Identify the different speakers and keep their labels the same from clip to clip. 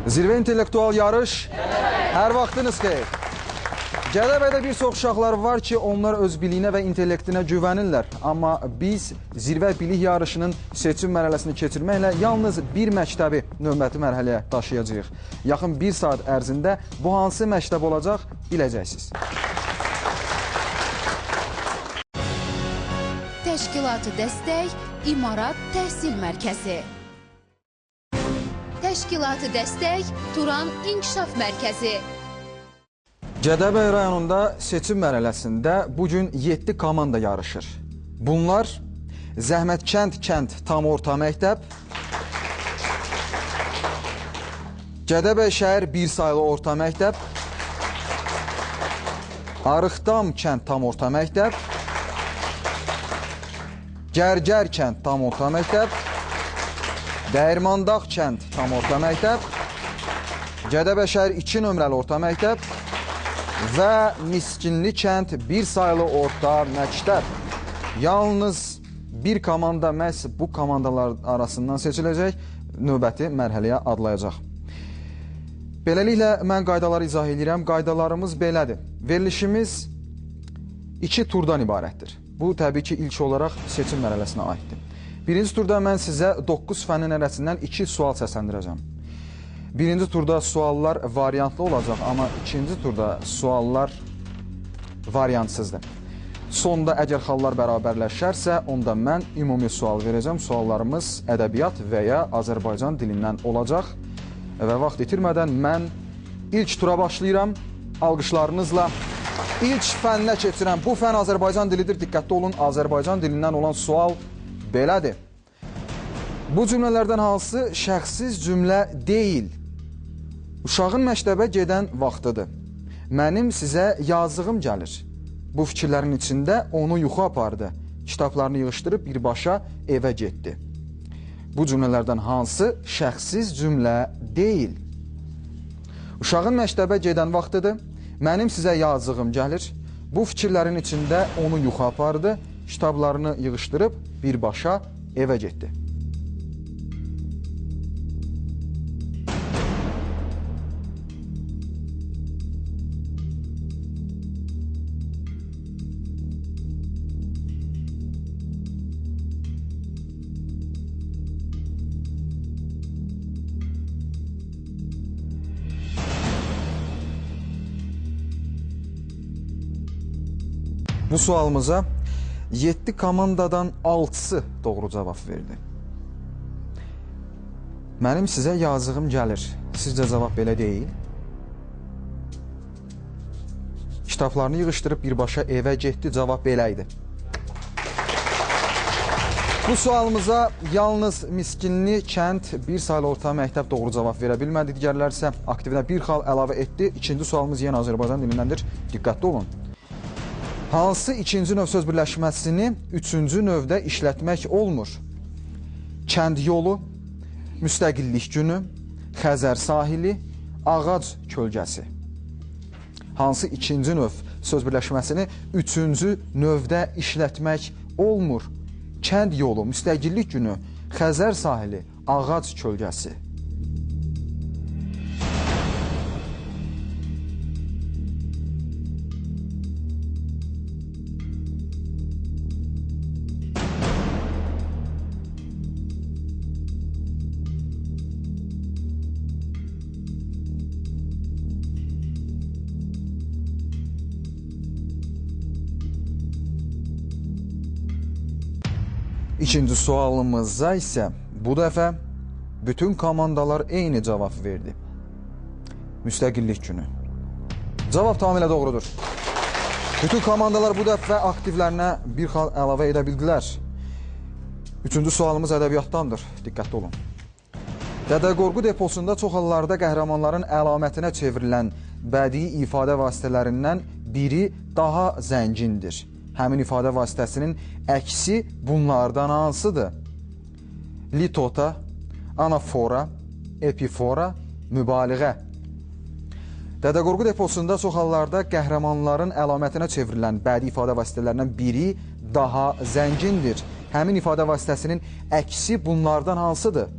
Speaker 1: Zirvə intellektual yarış, hər vaxtınız xeyir. Gədəbəydə bir çox uşaqlar var ki, onlar öz biliyinə və intellektinə güvənirlər. Amma biz zirvə bilik yarışının seçim mərhələsini keçirməklə yalnız bir məktəbi növbəti mərhələyə daşıyacağıq. Yaxın bir saat ərzində bu hansı məktəb olacaq, biləcəksiniz.
Speaker 2: Təşkilatı dəstək İmarat Təhsil Mərkəzi. Təşkilatı dəstək Turan İnkişaf Mərkəzi.
Speaker 1: Gədəbəy rayonunda seçim mərhələsində bugün 7 komanda yarışır. Bunlar Zəhmətkənd kənd tam orta məktəb, Gədəbəy şəhər bir saylı orta məktəb, Arıqdam kənd tam orta məktəb, Gərgər kənd tam orta məktəb, Dəyirmandağ kənd tam orta məktəb, Gədəbəy şəhər 2 nömrəli orta məktəb və Miskinli kənd bir saylı orta məktəb. Yalnız bir komanda məhz bu komandalar arasından seçiləcək, növbəti mərhələyə adlayacaq. Beləliklə, mən qaydaları izah edirəm. Qaydalarımız belədir. Verilişimiz 2 turdan ibarətdir. Bu, təbii ki, ilk olaraq seçim mərhələsinə aiddir. Birinci turda mən sizə 9 fənin arasından 2 sual səsləndirəcəm. Birinci turda suallar variantlı olacaq, amma ikinci turda suallar variantsızdır. Sonda əgər xallar bərabərləşərsə, onda mən ümumi sual verəcəm. Suallarımız ədəbiyyat və ya Azərbaycan dilindən olacaq. Və vaxt itirmədən mən ilk tura başlayıram. Alqışlarınızla ilk fənnə keçirəm. Bu fən Azərbaycan dilidir. Diqqətli olun, Azərbaycan dilindən olan sual belədir. Bu cümlələrdən hansı şəxsiz cümlə deyil? Uşağın məktəbə gedən vaxtıdır. Mənim sizə yazığım gəlir. Bu fikirlərin içində onu yuxu apardı. Kitablarını yığışdırıb birbaşa evə getdi. Bu cümlələrdən hansı şəxsiz cümlə deyil? Uşağın məktəbə gedən vaxtıdır. Mənim sizə yazığım gəlir. Bu fikirlərin içində onu yuxu apardı. Kitablarını yığışdırıb birbaşa evə getdi. Bu sualımıza 7 komandadan 6'sı doğru cavab verdi. Mənim sizə yazığım gəlir. Sizcə cavab belə deyil? Kitablarını yığışdırıb birbaşa evə getdi. Cavab belə idi. Bu sualımıza yalnız Miskinli kənd bir saylı orta məktəb doğru cavab verə bilmədi. Digərlər isə aktivinə bir xal əlavə etdi. İkinci sualımız yenə Azərbaycan dilindəndir. Diqqətli olun. Hansı ikinci növ söz birləşməsini üçüncü növdə işlətmək olmur? Kənd yolu, müstəqillik günü, Xəzər sahili, ağac kölgəsi. Hansı ikinci növ söz birləşməsini üçüncü növdə işlətmək olmur? Kənd yolu, müstəqillik günü, Xəzər sahili, ağac kölgəsi. İkinci sualımıza isə bu dəfə bütün komandalar eyni cavab verdi. Müstəqillik günü. Cavab tamamilə doğrudur. Bütün komandalar bu dəfə aktivlərinə bir xal əlavə edə bildilər. Üçüncü sualımız ədəbiyyatdandır. Diqqətli olun. Dədə Qorqud eposunda çox hallarda qəhrəmanların əlamətinə çevrilən bədii ifadə vasitələrindən biri daha zəngindir. Həmin ifadə vasitəsinin əksi bunlardan hansıdır? Litota, anafora, epifora, mübaliğə. Dədə Qorqud eposunda çox hallarda qəhrəmanların əlamətinə çevrilən bədii ifadə vasitələrindən biri daha zəngindir. Həmin ifadə vasitəsinin əksi bunlardan hansıdır?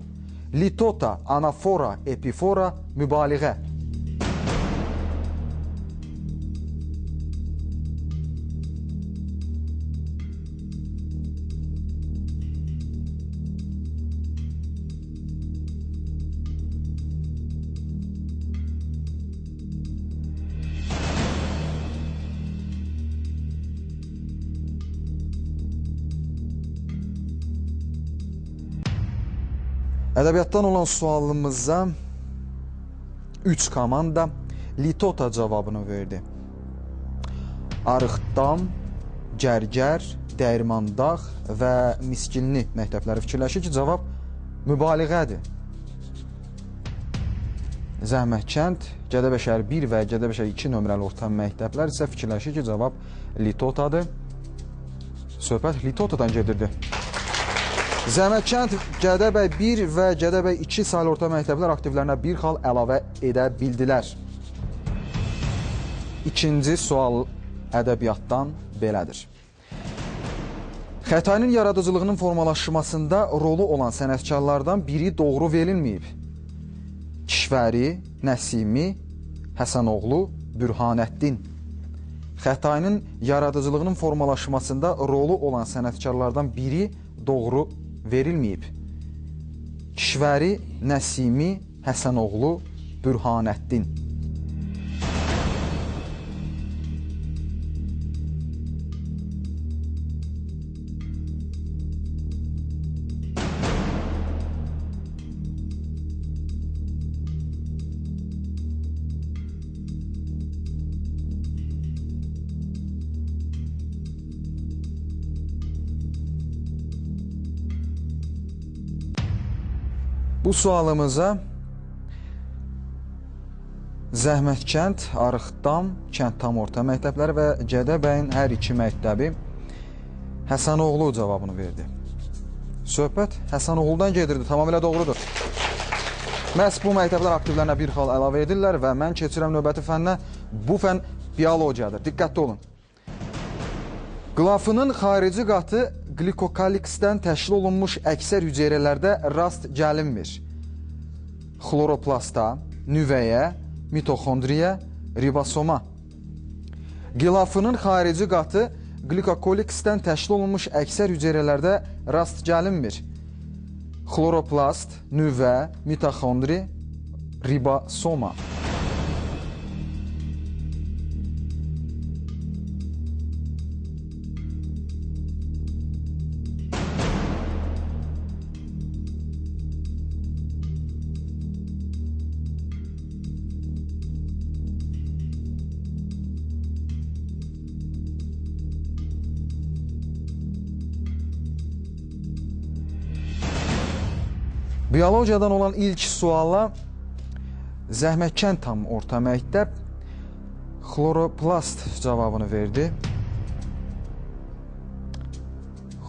Speaker 1: Litota, anafora, epifora, mübaliğə. Ədəbiyyatdan olan sualımıza 3 komanda litota cavabını verdi. Arıqdam, Gərgər, Dəyirmandağ və Miskinli məktəbləri fikirləşir ki, cavab mübaliğədir. Zəhmətkənd, Gədəbəy şəhər 1 və Gədəbəy şəhər 2 nömrəli orta məktəblər isə fikirləşir ki, cavab litotadır. Söhbət litotadan gedirdi. Zəhmətkənd, Gədəbəy 1 və Gədəbəy 2 saylı orta məktəblər aktivlərinə bir xal əlavə edə bildilər. İkinci sual ədəbiyyatdan belədir. Xətainin yaradıcılığının formalaşmasında rolu olan sənətkarlardan biri doğru verilməyib. Kişvəri, Nəsimi, Həsənoğlu, Bürhanəddin. Xətainin yaradıcılığının formalaşmasında rolu olan sənətkarlardan biri doğru verilməyib. Kişvəri, Nəsimi, Həsənoğlu, Bürhanəddin. Bu sualımıza Zəhmətkənd, Arıqdam, Kənd tam orta məktəbləri və Gədəbəyin hər iki məktəbi Həsənoğlu cavabını verdi. Söhbət Həsənoğludan gedirdi, tamamilə doğrudur. Məhz bu məktəblər aktivlərinə bir xal əlavə edirlər və mən keçirəm növbəti fənnə. Bu fənn biologiyadır. Diqqətli olun. Qılafının xarici qatı glikokaliksdən təşkil olunmuş əksər hüceyrələrdə rast gəlinmir. Xloroplasta, nüvəyə, mitoxondriya, ribosoma. Qılafının xarici qatı glikokaliksdən təşkil olunmuş əksər hüceyrələrdə rast gəlinmir. Xloroplast, nüvə, mitoxondri, ribosoma. Biologiyadan olan ilk suala Zəhmətkənd tam orta məktəb xloroplast cavabını verdi.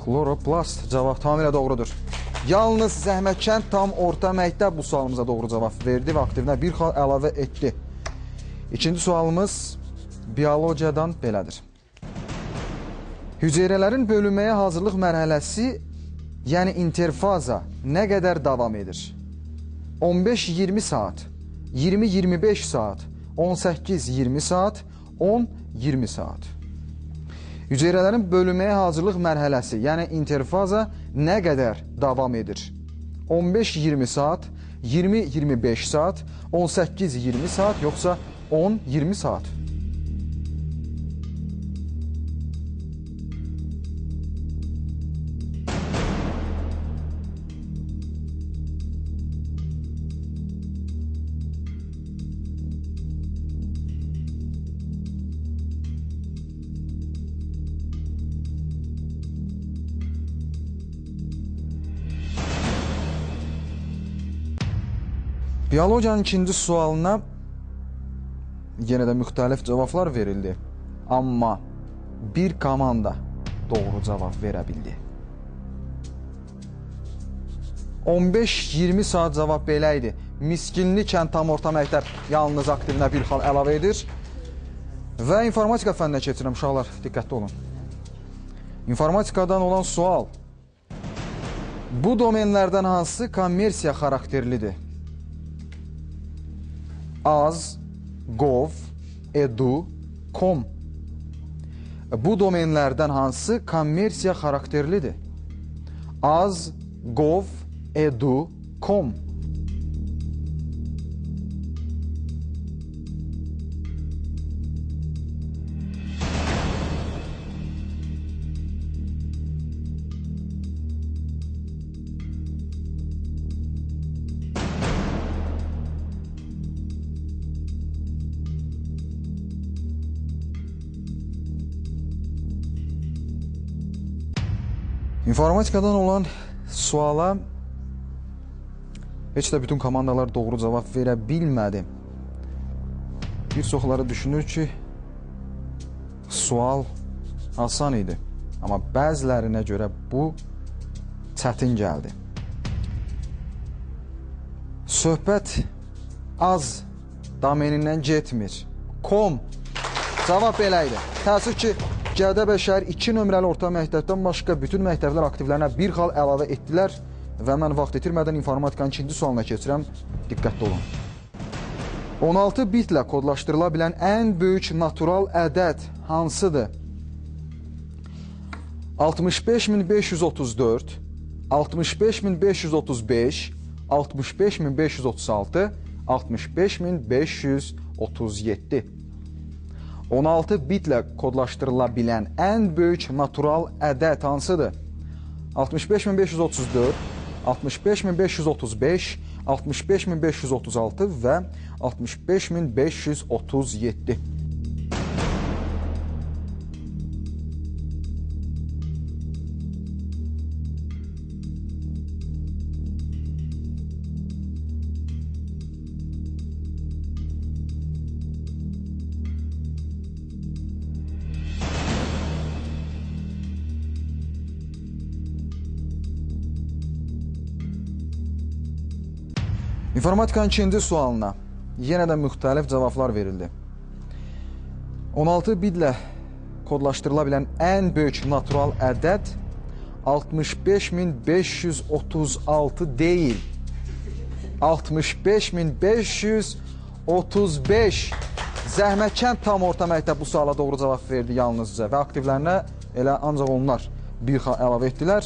Speaker 1: Xloroplast cavab tamamilə doğrudur. Yalnız Zəhmətkənd tam orta məktəb bu sualımıza doğru cavab verdi və aktivinə bir xal əlavə etdi. İkinci sualımız biologiyadan belədir. Hüceyrələrin bölünməyə hazırlıq mərhələsi, yəni interfaza nə qədər davam edir? 15-20 saat, 20-25 saat, 18-20 saat, 10-20 saat. Hüceyrələrin bölünməyə hazırlıq mərhələsi, yəni interfaza nə qədər davam edir? 15-20 saat, 20-25 saat, 18-20 saat, yoxsa 10-20 saat? Biologiyanın ikinci sualına yenə də müxtəlif cavablar verildi. Amma bir komanda doğru cavab verə bildi. 15-20 saat cavab belə idi. Miskinli kənd tam orta məktəb yalnız aktivinə bir xal əlavə edir. Və informatika fənninə keçirəm uşaqlar, diqqətli olun. İnformatikadan olan sual. Bu domenlərdən hansı kommersiya xarakterlidir? Az, gov, edu, com. Bu domenlərdən hansı kommersiya xarakterlidir? Az, gov, edu, com. İnformatikadan olan suala heç də bütün komandalar doğru cavab verə bilmədi. Bir çoxları düşünür ki, sual asan idi. Amma bəzilərinə görə bu çətin gəldi. Söhbət az domenindən getmir. Com. Cavab belə idi. Təəssüf ki, Gədəbəy şəhər 2 nömrəli orta məktəbdən başqa bütün məktəblər aktivlərinə bir xal əlavə etdilər və mən vaxt itirmədən informatikanın ikinci sualına keçirəm. Diqqətli olun. 16 bitlə kodlaşdırıla bilən ən böyük natural ədəd hansıdır? 65534, 65535, 65536, 65537. 16 bitlə kodlaşdırıla bilən ən böyük natural ədəd hansıdır? 65534, 65535, 65536 və 65537. İnformatikanın ikinci sualına yenə də müxtəlif cavablar verildi. 16 bitlə kodlaşdırıla bilən ən böyük natural ədəd 65536 deyil. 65535. Zəhmətkənd tam orta məktəb bu suala doğru cavab verdi yalnızca və aktivlərinə elə ancaq onlar bir xal əlavə etdilər.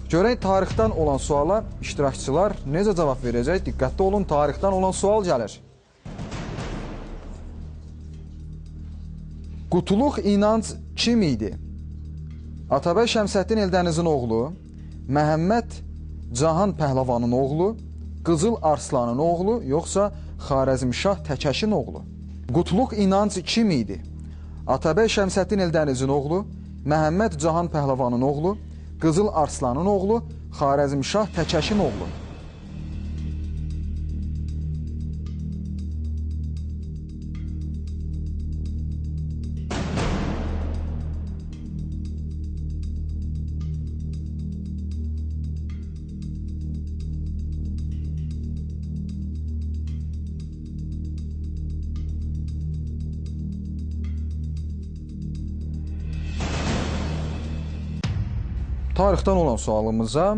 Speaker 1: Görək tarixdən olan suala iştirakçılar necə cavab verəcək? Diqqətli olun, tarixdən olan sual gəlir. Qutluq İnanc kim idi? Atabəy Şəmsəddin Eldənizin oğlu, Məhəmməd Cahan Pəhləvanın oğlu, Qızıl Arslanın oğlu, yoxsa Xarəzmşah Təkəşin oğlu? Qutluq İnanc kim idi? Atabəy Şəmsəddin Eldənizin oğlu, Məhəmməd Cahan Pəhləvanın oğlu, Qızıl Arslanın oğlu, Xarəzmşah Təkəşin oğlu. Tarixdən olan sualımıza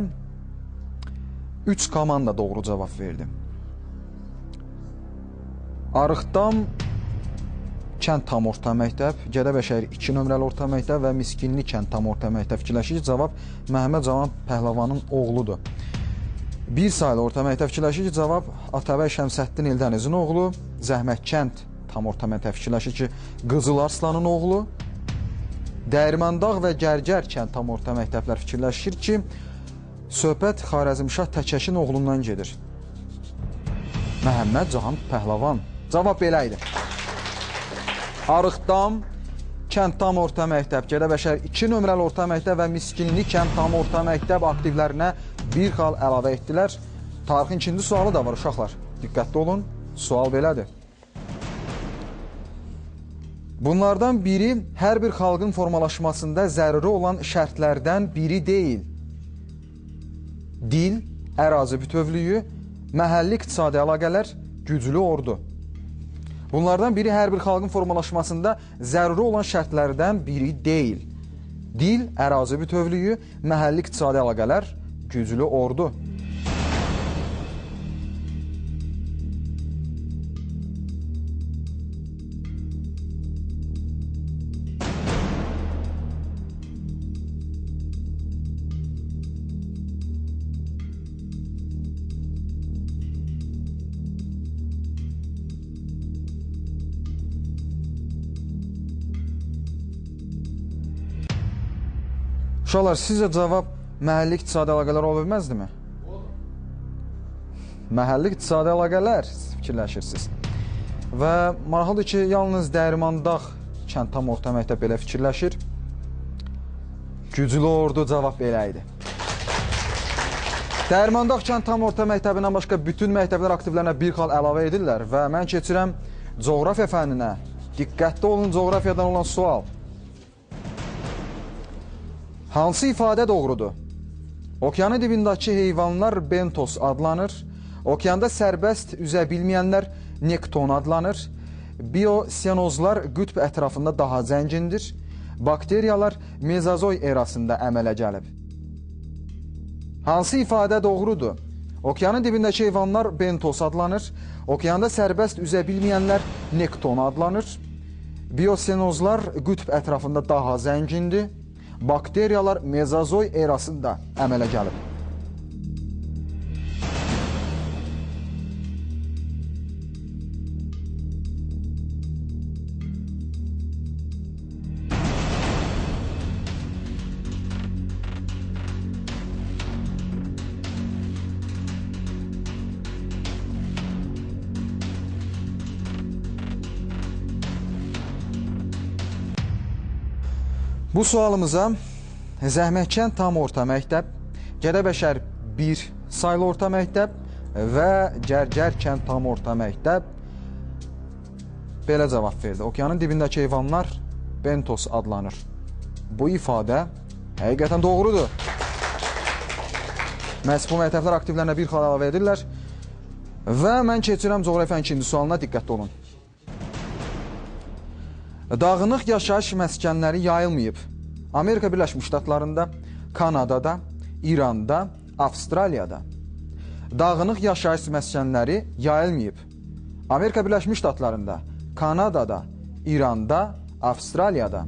Speaker 1: 3 komanda doğru cavab verdi. Arıqdam kənd tam orta məktəb, Gədəbəy şəhər 2 nömrəli orta məktəb və Miskinli kənd tam orta məktəb fikirləşir ki, cavab Məhəmməd Cahan Pəhləvanın oğludur. Bir sayılı orta məktəb fikirləşir ki, cavab Atabəy Şəmsəddin Eldənizin oğlu, Zəhmətkənd tam orta məktəb fikirləşir ki, Qızıl Arslanın oğlu, Dəyirmandağ və Gərgər kənd tam orta məktəblər fikirləşir ki, söhbət Xarəzmşah Təkəşin oğlundan gedir. Məhəmməd Cahan Pəhləvan. Cavab belə idi. Arıqdam kənd tam orta məktəb, Gədəbəy şəhər 2 nömrəli orta məktəb və Miskinli kənd tam orta məktəb aktivlərinə bir xal əlavə etdilər. Tarixin ikinci sualı da var uşaqlar. Diqqətli olun, sual belədir. Bunlardan biri hər bir xalqın formalaşmasında zəruri olan şərtlərdən biri deyil. Dil, ərazi bütövlüyü, məhəlli iqtisadi əlaqələr, güclü ordu. Bunlardan biri hər bir xalqın formalaşmasında zəruri olan şərtlərdən biri deyil. Dil, ərazi bütövlüyü, məhəlli iqtisadi əlaqələr, güclü ordu. Uşaqlar, sizcə cavab məhəlli iqtisadi əlaqələr ola bilməzdimi? Məhəlli iqtisadi əlaqələr, siz fikirləşirsiniz. Və maraqlıdır ki, yalnız Dəyirmandağ kənd tam orta məktəb belə fikirləşir. Güclü ordu cavab belə idi. Dəyirmandağ kənd tam orta məktəbindən başqa bütün məktəblər aktivlərinə bir xal əlavə edirlər və mən keçirəm coğrafiya fənninə. Diqqətli olun, coğrafiyadan olan sual. Hansı ifadə doğrudur? Okeanın dibindəki heyvanlar bentos adlanır. Okeanda sərbəst üzə bilməyənlər nekton adlanır. Biosenozlar qütb ətrafında daha zəngindir. Bakteriyalar mezozoy erasında əmələ gəlib. Hansı ifadə doğrudur? Okeanın dibindəki heyvanlar bentos adlanır. Okeanda sərbəst üzə bilməyənlər nekton adlanır. Biosenozlar qütb ətrafında daha zəngindir. Bakteriyalar mezozoy erasında əmələ gəlib. Bu sualımıza Zəhmətkənd tam orta məktəb, Gədəbəşər 1 saylı orta məktəb və Gərgərkənd tam orta məktəb belə cavab verdi. Okeanın dibindəki heyvanlar bentos adlanır. Bu ifadə həqiqətən doğrudur. Məhz bu məktəblər aktivlərinə bir xal əlavə edirlər və mən keçirəm coğrafiyanın ikinci sualına, diqqətli olun. Dağınıq yaşayış məskənləri yayılmayıb. Amerika Birləşmiş Ştatlarında, Kanadada, İranda, Avstraliyada. Dağınıq yaşayış məskənləri yayılmayıb. Amerika Birləşmiş Ştatlarında, Kanadada, İranda, Avstraliyada.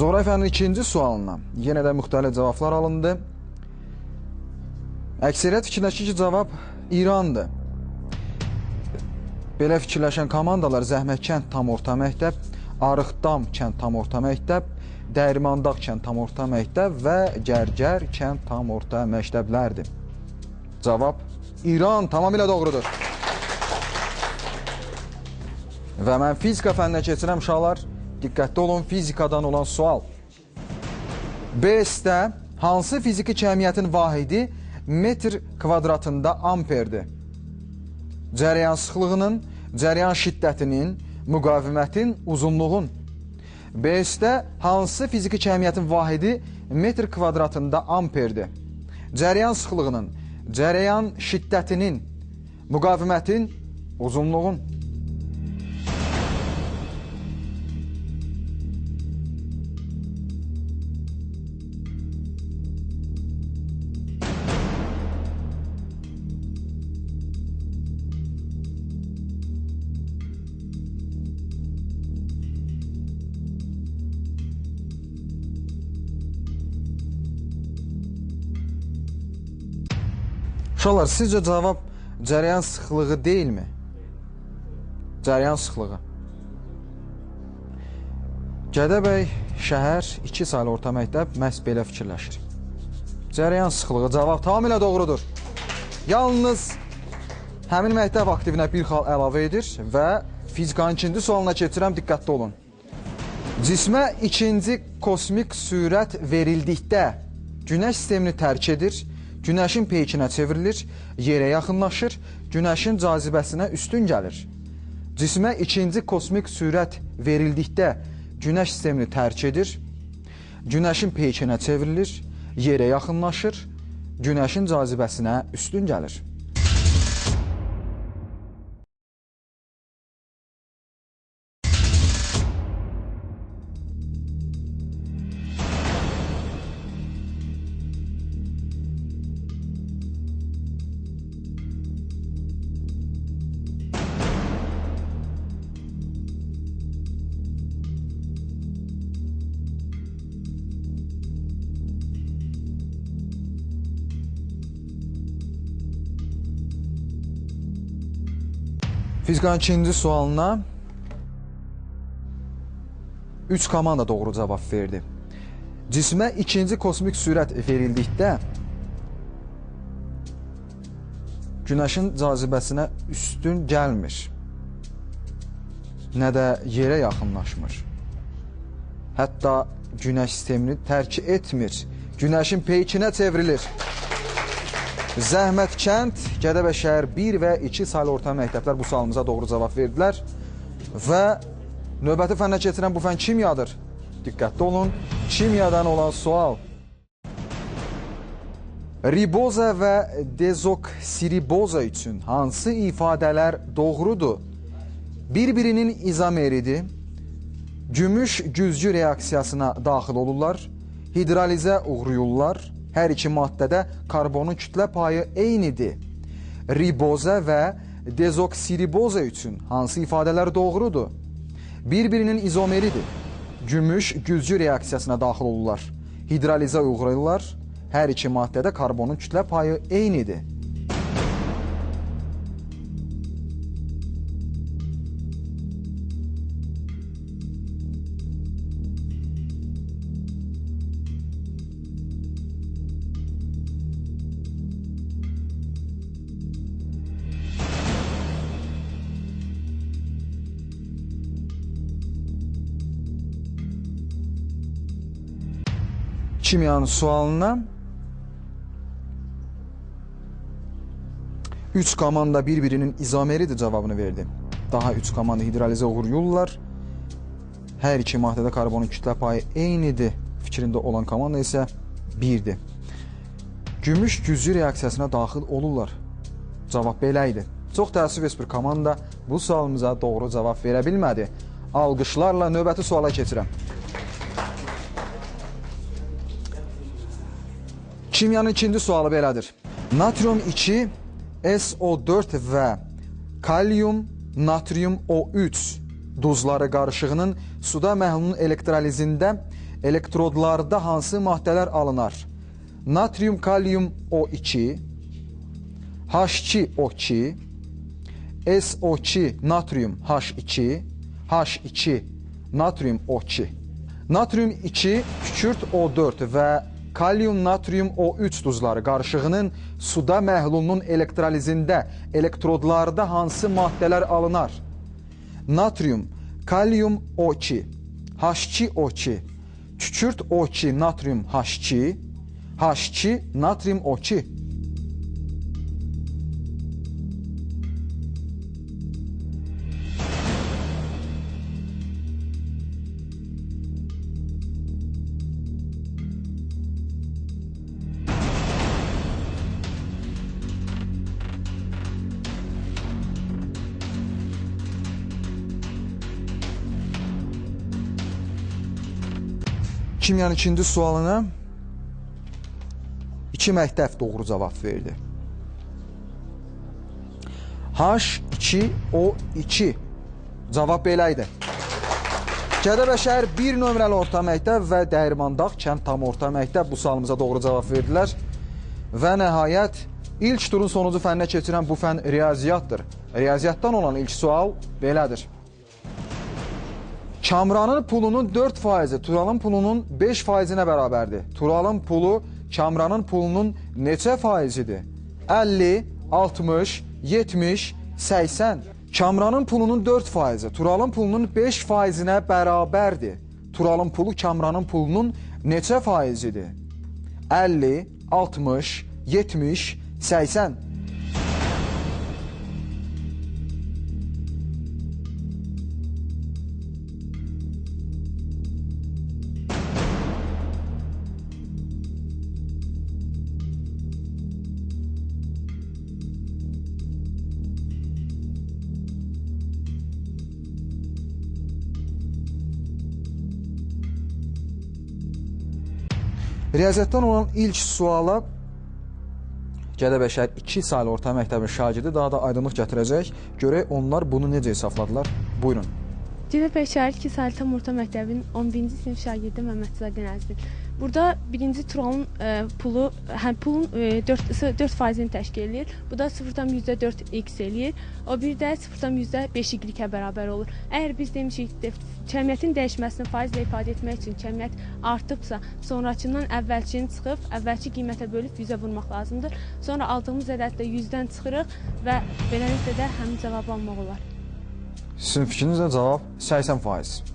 Speaker 1: Coğrafiyanın ikinci sualına yenə də müxtəlif cavablar alındı. Əksəriyyət fikirləşir ki, cavab İrandır. Belə fikirləşən komandalar Zəhmətkənd tam orta məktəb, Arıqdam kənd tam orta məktəb, Dəyirmandağ kənd tam orta məktəb və Gərgər kənd tam orta məktəblərdir. Cavab İran tamamilə doğrudur. Və mən fizika fənninə keçirəm uşaqlar. Diqqətli olun, fizikadan olan sual. BS-də hansı fiziki cəmiyyətin vahidi metr kvadratında amperdir? Cərəyan sıxlığının, cərəyan şiddətinin, müqavimətin, uzunluğun. BS-də hansı fiziki cəmiyyətin vahidi metr kvadratında amperdir? Cərəyan sıxlığının, cərəyan şiddətinin, müqavimətin, uzunluğun. Uşaqlar, sizcə cavab cərəyan sıxlığı deyilmi? Cərəyan sıxlığı. Gədəbəy şəhər 2 saylı orta məktəb məhz belə fikirləşir. Cərəyan sıxlığı cavab tamamilə doğrudur. Yalnız həmin məktəb aktivinə bir xal əlavə edir və fizikanın ikinci sualına keçirəm, diqqətli olun. Cismə ikinci kosmik sürət verildikdə Günəş sistemini tərk edir, Günəşin peykinə çevrilir, yerə yaxınlaşır, Günəşin cazibəsinə üstün gəlir. Cismə ikinci kosmik sürət verildikdə Günəş sistemini tərk edir. Günəşin peykinə çevrilir, yerə yaxınlaşır, Günəşin cazibəsinə üstün gəlir. Fizikanın ikinci sualına 3 komanda doğru cavab verdi. Cismə ikinci kosmik sürət verildikdə Günəşin cazibəsinə üstün gəlmir, nə də yerə yaxınlaşmır. Hətta Günəş sistemini tərk etmir, Günəşin peykinə çevrilir. Zəhmətkənd, Gədəbəy şəhər 1 və 2 saylı orta məktəblər bu sualımıza doğru cavab verdilər. Və növbəti fənnə keçirən bu fən kimyadır. Diqqətli olun, kimyadan olan sual. Riboza və dezoksiriboza üçün hansı ifadələr doğrudur? Bir-birinin izomeridir, gümüş güzgü reaksiyasına daxil olurlar, hidrolizə uğrayırlar. Hər iki maddədə karbonun kütlə payı eynidir. Riboza və dezoksiriboza üçün hansı ifadələr doğrudur? Bir-birinin izomeridir. Gümüş güzgü reaksiyasına daxil olurlar. Hidrolizə uğrayırlar. Hər iki maddədə karbonun kütlə payı eynidir. Kimyanın sualına 3 komanda bir-birinin izomeridir cavabını verdi. Daha 3 komanda hidrolizə uğrayırlar. Hər iki maddədə karbonun kütlə payı eynidir. Fikrində olan komanda isə 1-dir. Gümüş güzgü reaksiyasına daxil olurlar. Cavab belə idi. Çox təəssüf bir komanda bu sualımıza doğru cavab verə bilmədi. Alqışlarla növbəti suala keçirəm. Kimyanın ikinci sualı belədir. Natrium 2, SO4 və kalyum, natrium O3 duzları qarışığının suda məhlulun elektrolizində elektrodlarda hansı maddələr alınar? Natrium, kalyum O2, H2O2, SO2, natrium H2, H2, natrium O2. Natrium 2, kükürt O4 və kalyum, natrium O3 duzları qarışığının suda məhlulunun elektrolizində elektrodlarda hansı maddələr alınar? Natrium, kalyum O2, H2O2, kükürt O2, natrium H2, H2, natrium O2. Kimyanın ikinci sualına 2 məktəb doğru cavab verdi. H2O2 cavab belə idi. Gədəbəy şəhər 1 nömrəli orta məktəb və Dəyirmandağ kənd tam orta məktəb bu sualımıza doğru cavab verdilər. Və nəhayət ilk turun sonuncu fənnə keçirən bu fən riyaziyyatdır. Riyaziyyatdan olan ilk sual belədir. Kamranın pulunun 4%, Turalın pulunun 5%-nə bərabərdir. Turalın pulu Kamranın pulunun neçə faizidir? 50, 60, 70, 80. Kamranın pulunun 4%, Turalın pulunun 5%-nə bərabərdir. Turalın pulu Kamranın pulunun neçə faizidir? 50, 60, 70, 80. Riyaziyyatdan olan ilk suala Gədəbəy şəhər 2 saylı orta məktəbin şagirdi daha da aydınlıq gətirəcək. Görək onlar bunu necə hesabladılar. Buyurun.
Speaker 3: Gədəbəy şəhər 2 saylı tam orta məktəbin 11-ci sinif şagirdi Məmmədzadə Nəzmin. Burada birinci Turanın pulu, pulun 4%-ni təşkil edir. Bu da 0,4x eləyir. O bir də 0,5y-ə bərabər olur. Əgər biz demişik, cəmiyyətin dəyişməsini faizlə ifadə etmək üçün cəmiyyət artıbsa, sonrakından əvvəlkini çıxıb, əvvəlki qiymətə bölüb 100-ə vurmaq lazımdır. Sonra aldığımız ədədlə 100-dən çıxırıq və beləliklə də həmin cavabı almaq olar.
Speaker 1: Sizin fikrinizlə cavab 80%.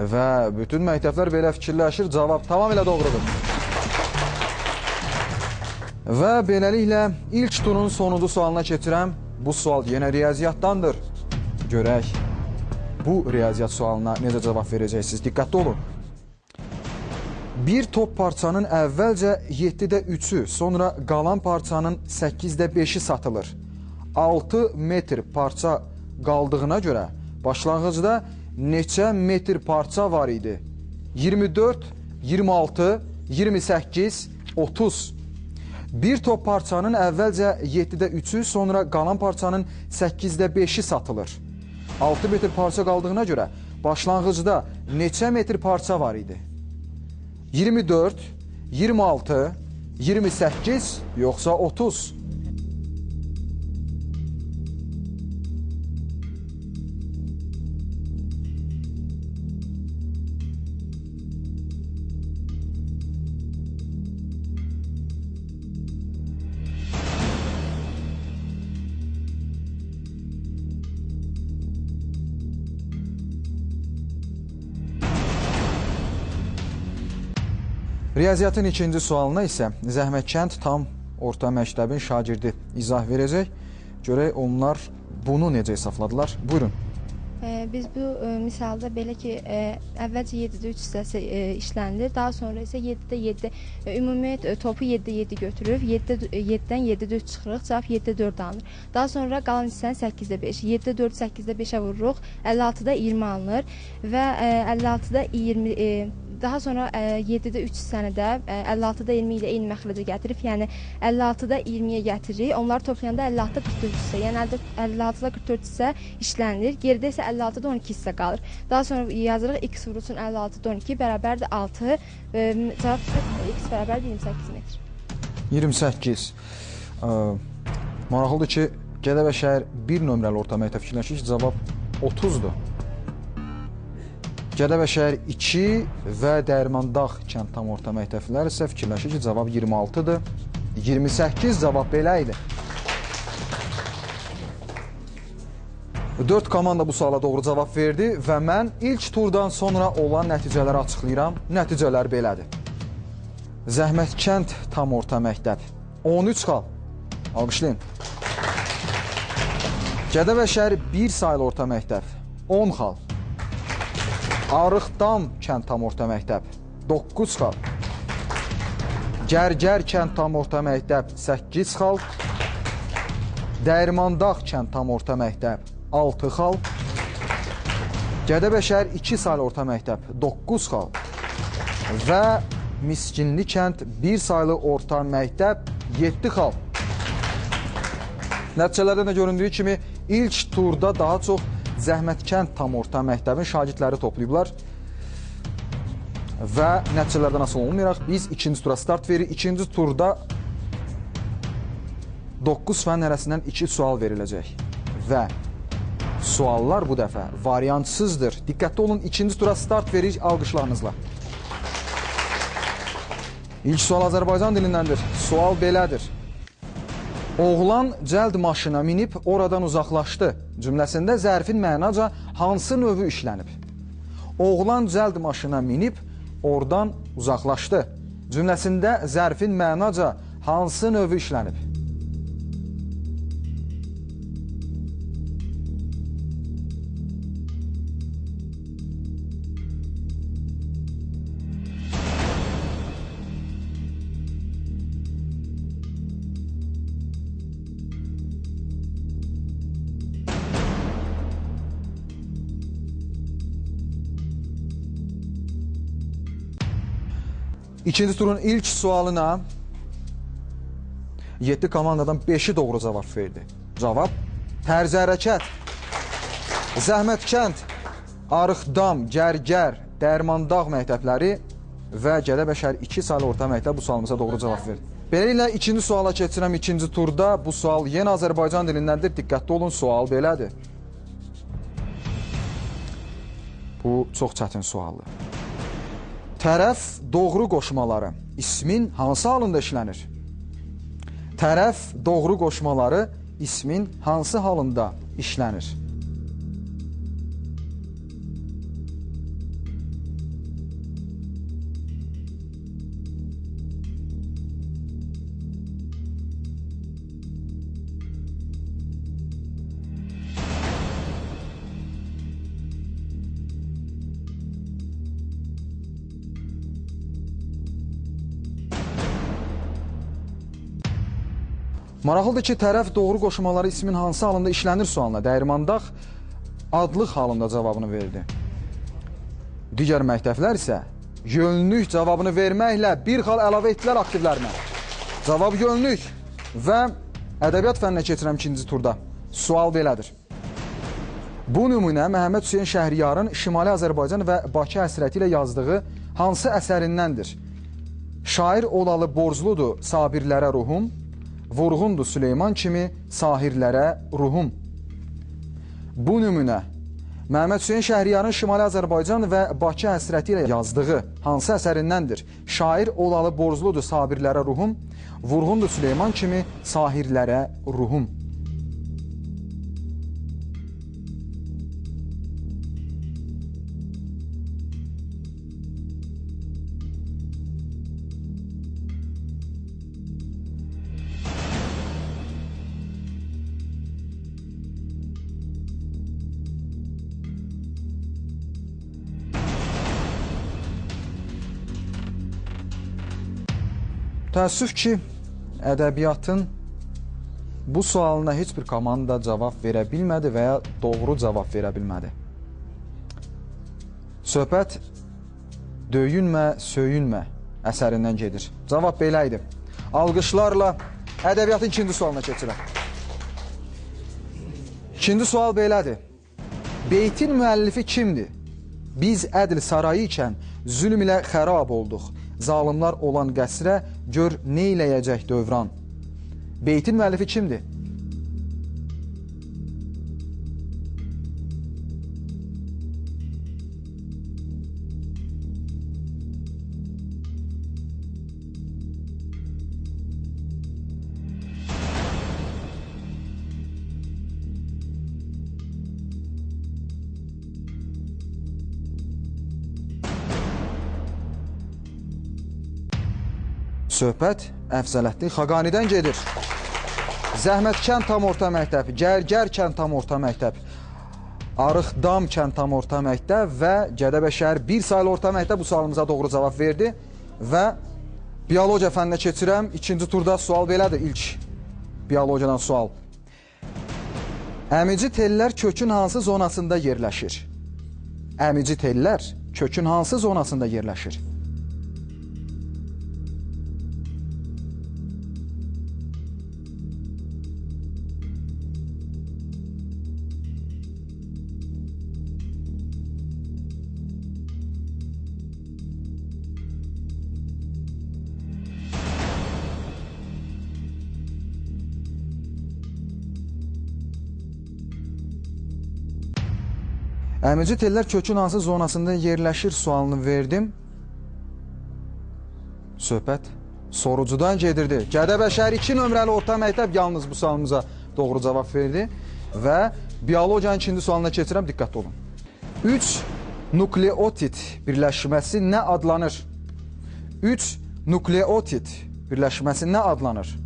Speaker 1: Və bütün məktəblər belə fikirləşir, cavab tamamilə doğrudur. Və beləliklə ilk turun sonuncu sualına keçirəm. Bu sual yenə riyaziyyatdandır. Görək, bu riyaziyyat sualına necə cavab verəcəksiniz? Diqqətli olun. Bir top parçanın əvvəlcə 7-də 3-ü, sonra qalan parçanın 8-də 5-i satılır. 6 metr parça qaldığına görə başlanğıcda neçə metr parça var idi? 24, 26, 28, 30. Bir top parçanın əvvəlcə 7-də 3-ü, sonra qalan parçanın 8-də 5-i satılır. 6 metr parça qaldığına görə başlanğıcda neçə metr parça var idi? 24, 26, 28, yoxsa 30? Riyaziyyatın ikinci sualına isə Zəhmətkənd tam orta məktəbin şagirdi izah verəcək. Görək onlar bunu necə hesabladılar. Buyurun.
Speaker 4: Biz bu misalda belə ki, əvvəlcə 7-də 3 hissəsi işlənilir. Daha sonra isə 7-də 7, ümumi topu 7-də 7 götürür. 7-dən 7-də 3 çıxırıq, cavab 7-də 4 alınır. Daha sonra qalan hissəni 8-də 5. 7-də 4, 8-də 5-ə vururuq. 56-da 20 alınır və 56-da 20... Daha sonra 7-də 3 hissəni də 56-da 20 ilə eyni məxrəcə gətirib, yəni 56-da 20-yə gətiririk. Onları toplayanda 56-da 44 hissə, yəni 56-da 44 hissə işlənilir. Geridə isə 56-da 12 hissə qalır. Daha sonra yazırıq x vurulsun 56-da 12 bərabərdir 6. Cavab çıxır x bərabərdir 28 metr.
Speaker 1: 28. Maraqlıdır ki, Gədəbəy şəhər 1 nömrəli orta məktəb fikirləşir ki, cavab 30-dur. Gədəbəy şəhər 2 və Dəyirmandağ kənd tam orta məktəbləri isə fikirləşir ki, cavab 26-dır. 28 cavab belə idi. 4 komanda bu suala doğru cavab verdi və mən ilk turdan sonra olan nəticələri açıqlayıram. Nəticələr belədir. Zəhmətkənd tam orta məktəb 13 xal. Alqışlayın. Gədəbəy şəhər 1 saylı orta məktəb 10 xal. Arıqdam kənd tam orta məktəb 9 xal. Gərgər kənd tam orta məktəb 8 xal. Dəyirmandağ kənd tam orta məktəb 6 xal. Gədəbəy şəhər 2 saylı orta məktəb 9 xal. Və Miskinli kənd 1 saylı orta məktəb 7 xal. Nəticələrdən də göründüyü kimi ilk turda daha çox Zəhmətkənd tam orta məktəbin şagirdləri toplayıblar və nəticələrdən asılı olmayaraq biz ikinci tura start veririk. İkinci turda 9 fənn hərəsindən 2 sual veriləcək və suallar bu dəfə variantsızdır. Diqqətli olun, ikinci tura start veririk alqışlarınızla. İlk sual Azərbaycan dilindəndir. Sual belədir. Oğlan cəld maşına minib oradan uzaqlaşdı cümləsində zərfin mənaca hansı növü işlənib? Oğlan cəld maşına minib oradan uzaqlaşdı cümləsində zərfin mənaca hansı növü işlənib? İkinci turun ilk sualına 7 komandadan 5'i doğru cavab verdi. Cavab tərzi hərəkət, Zəhmətkənd, Arıqdam, Gərgər, Dərmandağ məktəbləri və Gədəbəy şəhər 2 saylı orta məktəb bu sualımıza doğru cavab verdi. Beləliklə ikinci suala keçirəm. İkinci turda bu sual yenə Azərbaycan dilindəndir. Diqqətli olun, sual belədir. Bu çox çətin sualdır. Tərəf doğru qoşmaları ismin hansı halında işlənir? Tərəf doğru qoşmaları ismin hansı halında işlənir? Maraqlıdır ki, tərəf doğru qoşmaları ismin hansı halında işlənir sualına Dəyirmandağ adlıq halında cavabını verdi. Digər məktəblər isə yönlük cavabını verməklə bir xal əlavə etdilər aktivlərinə. Cavab yönlük və ədəbiyyat fənninə keçirəm ikinci turda. Sual belədir. Bu nümunə Məhəmməd Hüseyn Şəhriyarın Şimali Azərbaycan və Bakı həsrəti ilə yazdığı hansı əsərindəndir? Şair olalı borcludur sabirlərə ruhum, vurğundur Süleyman kimi sahirlərə ruhum. Bu nümunə Məhəmməd Hüseyn Şəhriyarın Şimali Azərbaycan və Bakı həsrəti ilə yazdığı hansı əsərindəndir? Şair olalı borcludur sabirlərə ruhum, vurğundur Süleyman kimi sahirlərə ruhum. Təəssüf ki, ədəbiyyatın bu sualına heç bir komanda cavab verə bilmədi və ya doğru cavab verə bilmədi. Söhbət Döyünmə, söyünmə əsərindən gedir. Cavab belə idi. Alqışlarla ədəbiyyatın ikinci sualına keçirəm. İkinci sual belədir. Beytin müəllifi kimdir? Biz ədl sarayı ikən zülm ilə xərab olduq. Zalimlar olan qəsrə gör neyləyəcək dövran. Beytin müəllifi kimdir? Söhbət Əfzələddin Xaqanidən gedir. Zəhmətkənd tam orta məktəb, Gərgər kənd tam orta məktəb, Arıqdam kənd tam orta məktəb və Gədəbəy şəhər 1 saylı orta məktəb bu sualımıza doğru cavab verdi və biologiya fənninə keçirəm. İkinci turda sual belədir. İlk biologiyadan sual. Əmici tellər kökün hansı zonasında yerləşir? Əmici tellər kökün hansı zonasında yerləşir? Əmici tellər kökün hansı zonasında yerləşir sualını verdim. Söhbət sorucudan gedirdi. Gədəbəy şəhər 2 nömrəli orta məktəb yalnız bu sualımıza doğru cavab verdi və biologiyanın ikinci sualına keçirəm, diqqətli olun. 3 nukleotit birləşməsi nə adlanır? 3 nukleotit birləşməsi nə adlanır?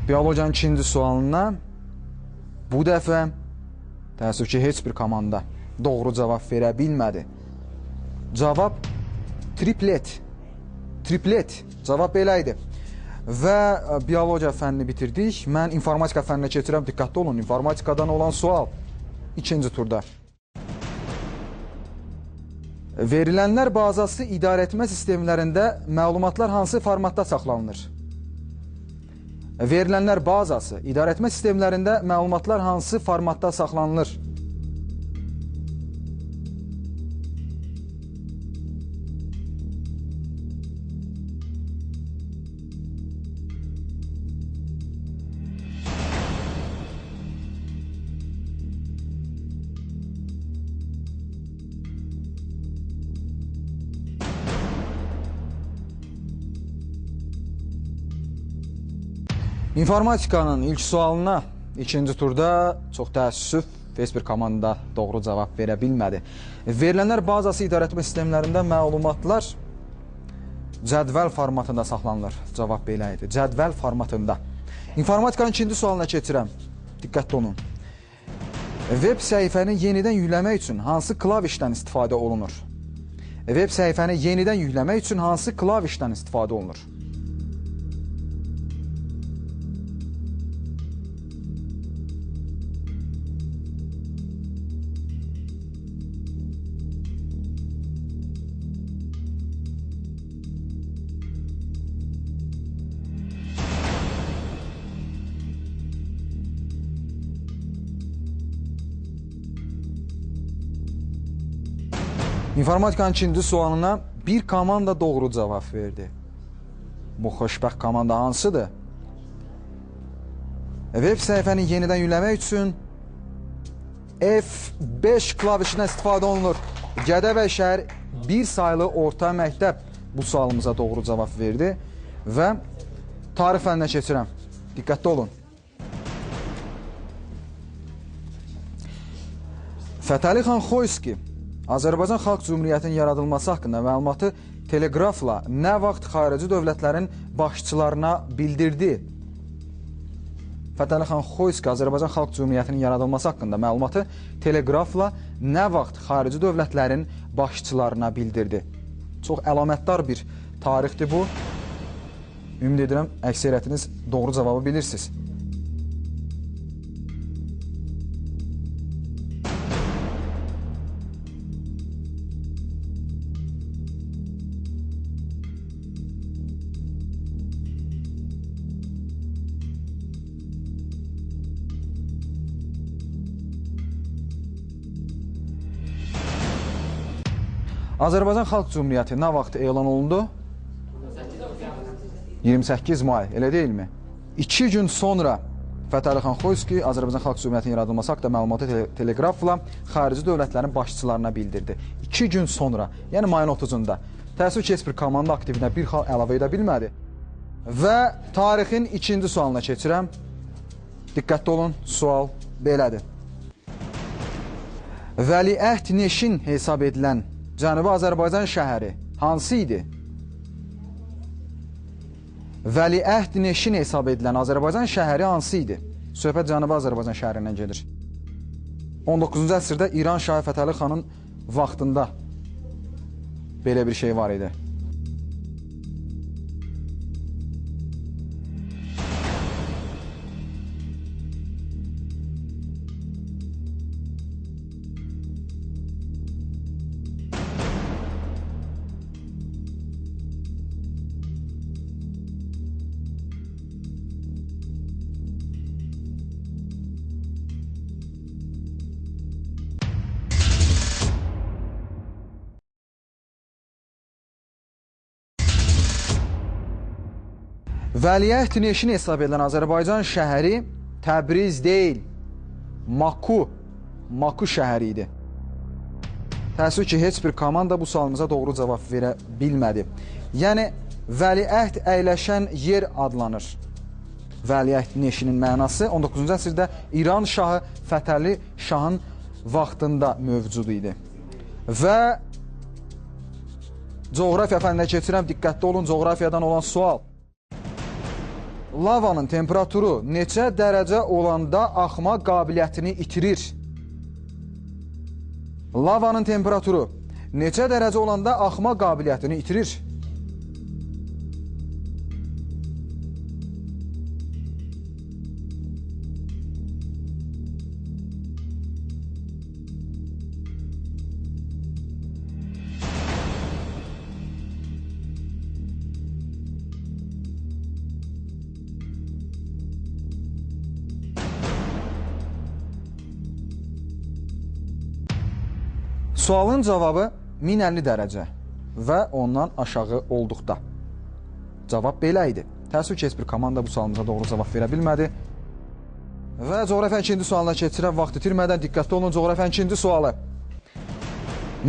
Speaker 1: Biologiyanın ikinci sualına Bu dəfə təəssüf ki, heç bir komanda doğru cavab verə bilmədi. Cavab triplet. Triplet. Cavab belə idi. Və biologiya fənnini bitirdik. Mən informatika fənninə keçirəm. Diqqətli olun. İnformatikadan olan sual. İkinci turda. Verilənlər bazası idarəetmə sistemlərində məlumatlar hansı formatda saxlanılır? Verilənlər bazası idarəetmə sistemlərində məlumatlar hansı formatda saxlanılır? İnformatikanın ilk sualına ikinci turda çox təəssüf heç bir komanda doğru cavab verə bilmədi. Verilənlər bazası idarəetmə sistemlərində məlumatlar cədvəl formatında saxlanılır. Cavab belə idi. Cədvəl formatında. İnformatikanın ikinci sualına keçirəm. Diqqətli olun. Web səhifəni yenidən yükləmək üçün hansı klavişdən istifadə olunur? Web səhifəni yenidən yükləmək üçün hansı klavişdən istifadə olunur? İnformatikanın ikinci sualına bir komanda doğru cavab verdi. Bu xoşbəxt komanda hansıdır? Web səhifəni yenidən yükləmək üçün F5 klavişindən istifadə olunur. Gədəbəy şəhər bir saylı orta məktəb bu sualımıza doğru cavab verdi və tarix fənninə keçirəm. Diqqətli olun. Fətəli xan Xoyski Azərbaycan Xalq Cümhuriyyətinin yaradılması haqqında məlumatı teleqrafla nə vaxt xarici dövlətlərin başçılarına bildirdi? Fətəli xan Xoyski Azərbaycan Xalq Cümhuriyyətinin yaradılması haqqında məlumatı teleqrafla nə vaxt xarici dövlətlərin başçılarına bildirdi? Çox əlamətdar bir tarixdir bu. Ümid edirəm, əksəriyyətiniz doğru cavabı bilirsiniz. Azərbaycan Xalq Cümhuriyyəti nə vaxt elan olundu? 28 may, elə deyilmi? 2 gün sonra Fətəli xan Xoyski Azərbaycan Xalq Cümhuriyyətinin yaradılması haqqında məlumatı teleqrafla xarici dövlətlərin başçılarına bildirdi. 2 gün sonra, yəni mayın 30-da. Təəssüf ki, heç bir komanda aktivinə bir xal əlavə edə bilmədi. Və tarixin ikinci sualına keçirəm. Diqqətli olun, sual belədir. Vəliəhd Neşin hesab edilən Cənubi Azərbaycan şəhəri hansı idi? Vəliəhd Neşin hesab edilən Azərbaycan şəhəri hansı idi? Söhbət Cənubi Azərbaycan şəhərindən gedir. 19-cu əsrdə İran Şahı Fətəli xanın vaxtında belə bir şey var idi. Vəliəhd Neşin hesab edilən Azərbaycan şəhəri Təbriz deyil, Maku şəhəri idi. Təəssüf ki, heç bir komanda bu sualımıza doğru cavab verə bilmədi. Yəni, Vəliəhd əyləşən yer adlanır. Vəliəhd Neşinin mənası 19-cu əsrdə İran Şahı Fətəli Şahın vaxtında mövcud idi. Və coğrafiya fənninə keçirəm, diqqətli olun, coğrafiyadan olan sual. lavanın temperaturu neçə dərəcə olanda axma qabiliyyətini itirir? Lavanın temperaturu neçə dərəcə olanda axma qabiliyyətini itirir? Sualın cavabı 1050 dərəcə və ondan aşağı olduqda. Cavab belə idi. Təəssüf ki, heç bir komanda bu sualımıza doğru cavab verə bilmədi. Və coğrafiyanın ikinci sualına keçirəm, vaxt itirmədən diqqətli olun. Coğrafiyanın ikinci sualı.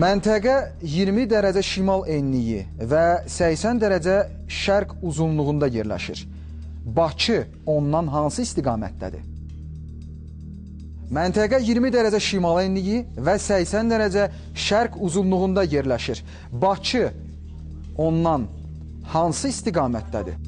Speaker 1: Məntəqə 20 dərəcə şimal enliyi və 80 dərəcə şərq uzunluğunda yerləşir. Bakı ondan hansı istiqamətdədir? Məntəqə 20 dərəcə şimal enliyi və 80 dərəcə şərq uzunluğunda yerləşir. Bakı ondan hansı istiqamətdədir?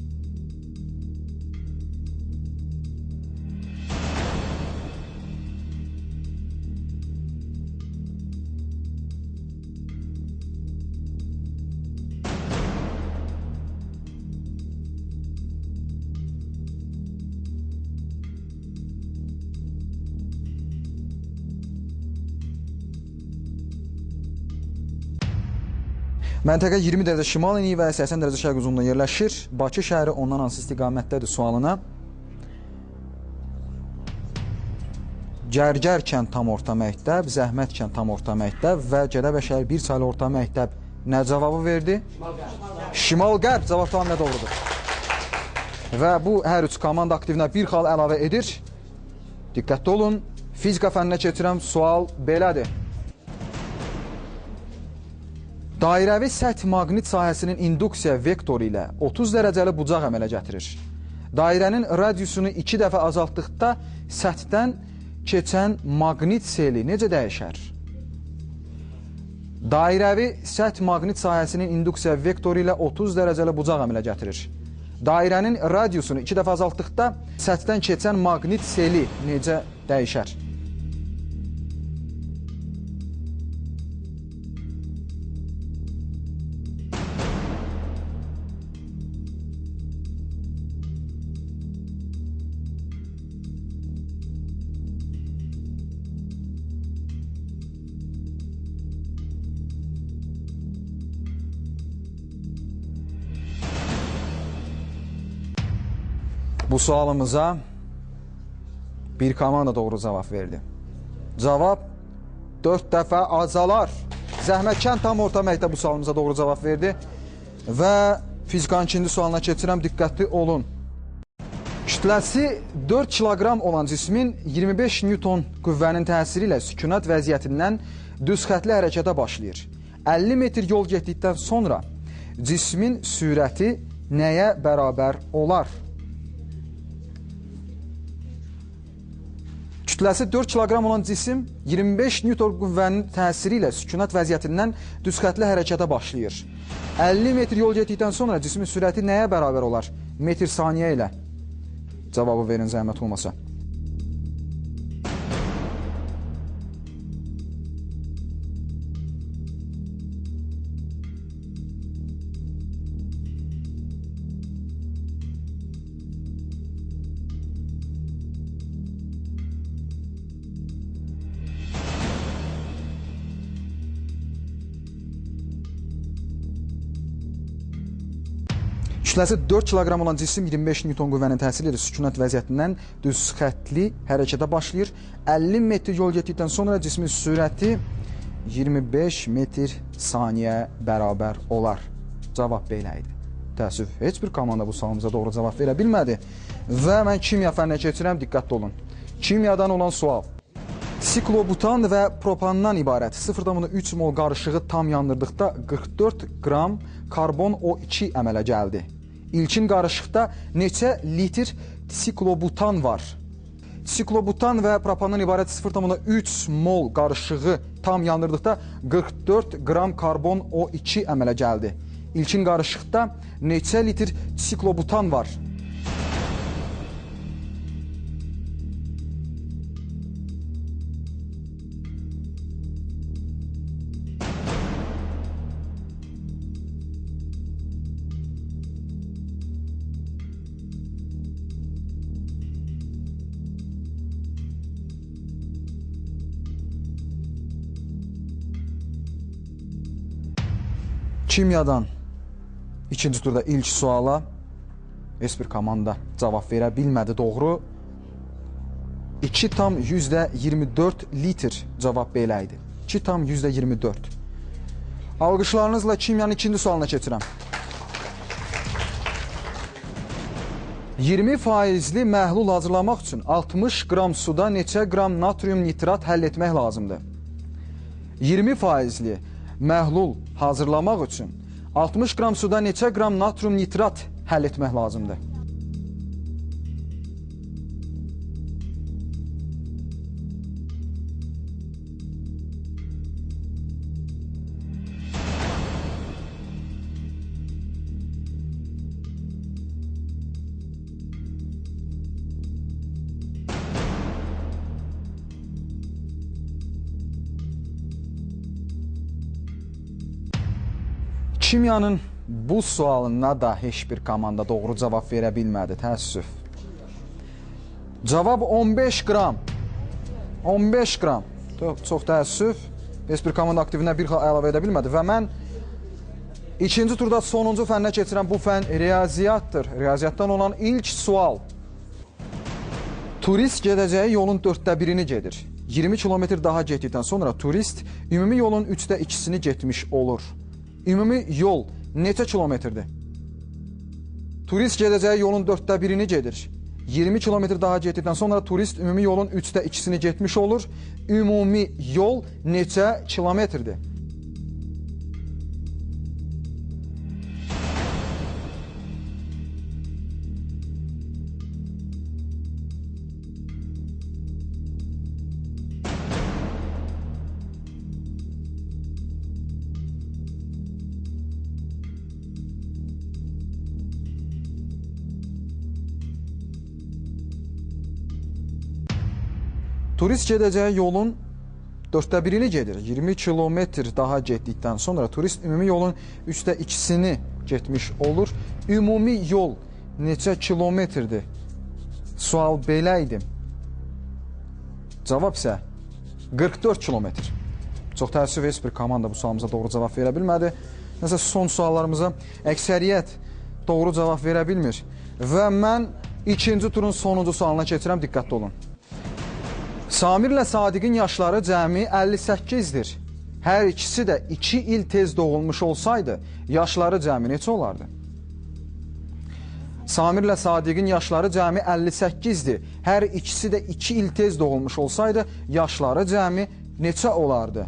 Speaker 1: Məntəqə 20 dərəcə şimal enliyi və 80 dərəcə şərq uzunluğunda yerləşir. Bakı şəhəri ondan hansı istiqamətdədir sualına. Gərgər kənd tam orta məktəb, Zəhmət kənd tam orta məktəb və Gədəbəy şəhər bir saylı orta məktəb nə cavabı verdi? Şimal-Qərb cavab tamamilə doğrudur. Və bu hər üç komanda aktivinə bir xal əlavə edir. Diqqətli olun. Fizika fənninə keçirəm. Sual belədir. Dairəvi səth maqnit sahəsinin induksiya vektoru ilə 30 dərəcəli bucaq əmələ gətirir. Dairənin radiusunu 2 dəfə azaltdıqda səthdən keçən maqnit seli necə dəyişər? Dairəvi səth maqnit sahəsinin induksiya vektoru ilə 30 dərəcəli bucaq əmələ gətirir. Dairənin radiusunu 2 dəfə azaltdıqda səthdən keçən maqnit seli necə dəyişər? Bu sualımıza bir komanda doğru cavab verdi. Cavab 4 dəfə azalar. Zəhmətkənd tam orta məktəb bu sualımıza doğru cavab verdi. Və fizikanın ikinci sualına keçirəm, diqqətli olun. Kütləsi 4 kiloqram olan cismin 25 Newton qüvvənin təsiri ilə sükunət vəziyyətindən düz xətli hərəkətə başlayır. 50 metr yol getdikdən sonra cismin sürəti nəyə bərabər olar? Kütləsi 4 kiloqram olan cisim 25 Newton qüvvənin təsiri ilə sükunət vəziyyətindən düz xətli hərəkətə başlayır. 50 metr yol getdikdən sonra cismin sürəti nəyə bərabər olar? Metr saniyə ilə. Cavabı verin zəhmət olmasa. Kütləsi 4 kiloqram olan cisim 25 Newton qüvvənin təsiri ilə sükunət vəziyyətindən düz xətli hərəkətə başlayır. 50 metr yol getdikdən sonra cismin sürəti 25 metr saniyə bərabər olar. Cavab belə idi. Təəssüf, heç bir komanda bu sualımıza doğru cavab verə bilmədi. Və mən kimya fənninə keçirəm, diqqətli olun. Kimyadan olan sual. Siklobutan və propandan ibarət 0,3 mol qarışığı tam yandırdıqda 44 qram karbon O2 əmələ gəldi. İlkin qarışıqda neçə litr siklobutan var? Siklobutan və propandan ibarət 0,3 mol qarışığı tam yandırdıqda 44 qram karbon O2 əmələ gəldi. İlkin qarışıqda neçə litr siklobutan var? Kimyadan ikinci turda ilk suala heç bir komanda cavab verə bilmədi, doğru. 2,24 litr cavab belə idi. 2,24. Alqışlarınızla kimyanın ikinci sualına keçirəm. 20%li məhlul hazırlamaq üçün 60 qram suda neçə qram natrium nitrat həll etmək lazımdır? 20%li məhlul hazırlamaq üçün 60 qram suda neçə qram natrium nitrat həll etmək lazımdır? Kimyanın bu sualına da heç bir komanda doğru cavab verə bilmədi, təəssüf. Cavab 15 qram. 15 qram. Çox təəssüf. Heç bir komanda aktivinə bir xal əlavə edə bilmədi və mən ikinci turda sonuncu fənnə keçirəm. Bu fən riyaziyyatdır. Riyaziyyatdan olan ilk sual. Turist gedəcəyi yolun 1/4-ni gedir. 20 kilometr daha getdikdən sonra turist ümumi yolun 3/2-sini getmiş olur. Ümumi yol neçə kilometrdir? Turist gedəcəyi yolun 1/4-ni gedir. 20 kilometr daha getdikdən sonra turist ümumi yolun 3/2-sini getmiş olur. Ümumi yol neçə kilometrdir? Turist gedəcəyi yolun 1/4-ni gedir. 20 kilometr daha getdikdən sonra turist ümumi yolun 3/2-sini getmiş olur. Ümumi yol neçə kilometrdir? Sual belə idi. Cavab isə 44 kilometr. Çox təəssüf, heç bir komanda bu sualımıza doğru cavab verə bilmədi. Nəsə son suallarımıza əksəriyyət doğru cavab verə bilmir. Və mən ikinci turun sonuncu sualına keçirəm, diqqətli olun. Samirlə Sadiqin yaşları cəmi 58-dir. Hər ikisi də 2 il tez doğulmuş olsaydı, yaşları cəmi neçə olardı? Samirlə Sadiqin yaşları cəmi 58-dir. Hər ikisi də 2 il tez doğulmuş olsaydı, yaşları cəmi neçə olardı?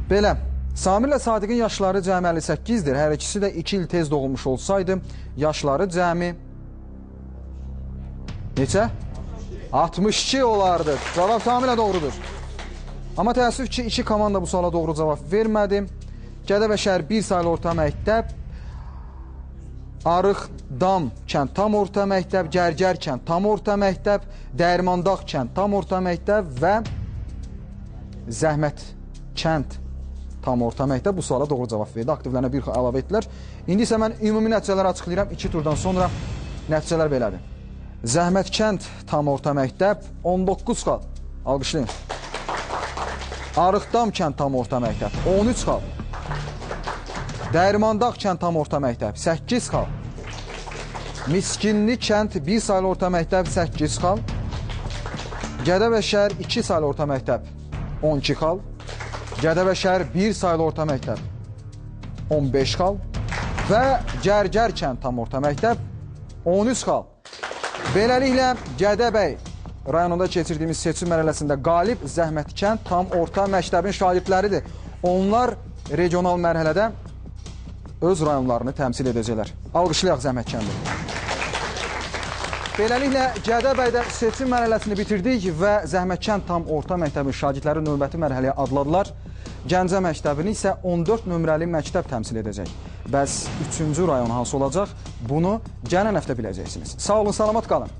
Speaker 1: Belə, Samirlə Sadiqin yaşları cəmi 58-dir. Hər ikisi də 2 il tez doğulmuş olsaydı, yaşları cəmi neçə? 62 olardı. Cavab tamamilə doğrudur. Amma təəssüf ki, iki komanda bu suala doğru cavab vermədi. Gədəbəy şəhər 1 saylı orta məktəb, Arıqdam kənd tam orta məktəb, Gərgər kənd tam orta məktəb, Dəyirmandağ kənd tam orta məktəb və Zəhmət kənd tam orta məktəb bu suala doğru cavab verdi. Aktivlərinə bir əlavə etdilər. İndi isə mən ümumi nəticələri açıqlayıram. 2 turdan sonra nəticələr belədir. Zəhmət kənd tam orta məktəb 19 xal. Alqışlayın. Arıqdam kənd tam orta məktəb 13 xal. Dəyirmandağ kənd tam orta məktəb 8 xal. Miskinli kənd 1 saylı orta məktəb 8 xal. Gədəbəy şəhər 2 saylı orta məktəb 12 xal. Gədəbəy şəhər 1 saylı orta məktəb 15 xal və Gərgər kənd tam orta məktəb 13 xal. Beləliklə Gədəbəy rayonunda keçirdiyimiz seçim mərhələsində qalib Zəhmət kənd tam orta məktəbin şagirdləridir. Onlar regional mərhələdə öz rayonlarını təmsil edəcəklər. Alqışlayaq Zəhmət kəndi. Beləliklə Gədəbəydə seçim mərhələsini bitirdik və Zəhmət kənd tam orta məktəbin şagirdləri növbəti mərhələyə adladılar. Gəncə məktəbini isə 14 nömrəli məktəb təmsil edəcək. Bəs 3-cü rayon hansı olacaq? Bunu gələn həftə biləcəksiniz. Sağ olun, salamat qalın.